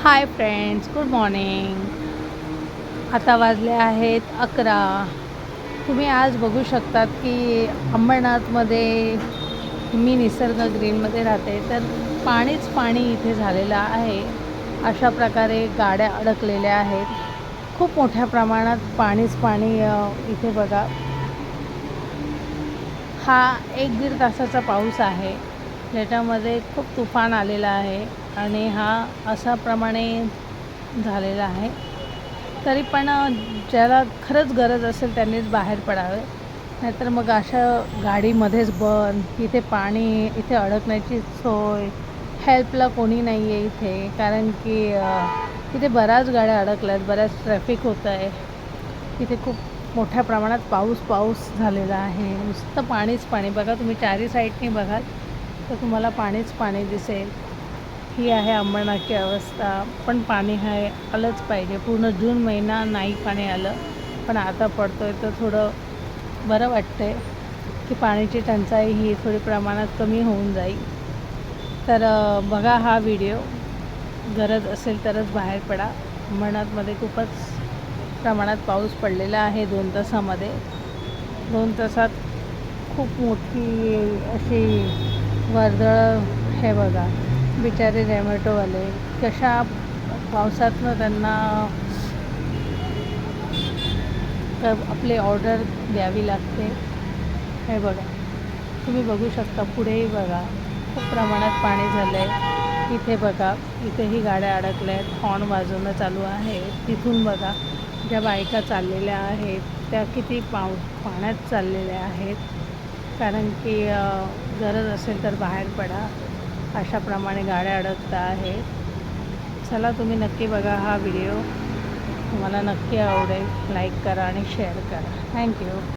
Hi friends, good morning. आता वाजले आहेत 11. तुम्ही आज बघू शकतात की अंबरनाथमध्ये मी निसर्ग ग्रीनमध्ये राहते, तर पाणीच पाणी इथे झालेलं आहे. अशा प्रकारे गाड्या अडकलेल्या आहेत. खूप मोठ्या प्रमाणात पाणीच पाणी इथे बघा. हा 1-1.5 तासाचा पाऊस आहे, ज्याच्यामध्ये खूप तुफान आलेला आहे आणि हा अशा प्रमाणे झालेला आहे. तरी पण ज्याला खरंच गरज असेल त्यांनीच बाहेर पडावे, नाहीतर मग अशा गाडीमध्येच बंद. इथे पाणी, इथे अडकण्याची सोय, हेल्पला कोणी नाही आहे इथे, कारण की इथे बऱ्याच गाड्या अडकल्या आहेत, बऱ्याच ट्रॅफिक होतं आहे. इथे खूप मोठ्या प्रमाणात पाऊस झालेला आहे. नुसतं पाणीच पाणी. बघा तुम्ही चारी साईडनी बघाल तर तुम्हाला पाणीच पाणी दिसेल. ही आहे अंबरनाथची अवस्था. पण पाणी आहे, आलंच पाहिजे. पूर्ण जून महिना नाही पाणी आलं, पण आता पडतो आहे तर थोडं बरं वाटतं आहे की पाण्याची टंचाई ही थोडी प्रमाणात कमी होऊन जाईल. तर बघा हा व्हिडिओ. गरज असेल तरच बाहेर पडा. अंबरनाथमध्ये खूपच प्रमाणात पाऊस पडलेला आहे 2 तासामध्ये. 2 तासात खूप मोठी अशी वर्दळ. हे बघा, बिचारे झोमॅटोवाले कशा पावसातनं त्यांना आपली ऑर्डर द्यावी लागते. हे बघा, तुम्ही बघू शकता. पुढेही बघा, खूप प्रमाणात पाणी झालं आहे. इथे बघा, इथेही गाड्या अडकल्या आहेत, हॉर्न वाजवणं चालू आहे. तिथून बघा, ज्या बायका चाललेल्या आहेत त्या किती पाण्यात चाललेल्या आहेत, कारण की गरज असेल तर बाहेर पडा. अशाप्रमाणे गाड्या अडकत आहेत. चला, तुम्ही नक्की बघा हा व्हिडिओ. तुम्हाला नक्की आवडेल. लाईक करा आणि शेअर करा. थँक्यू.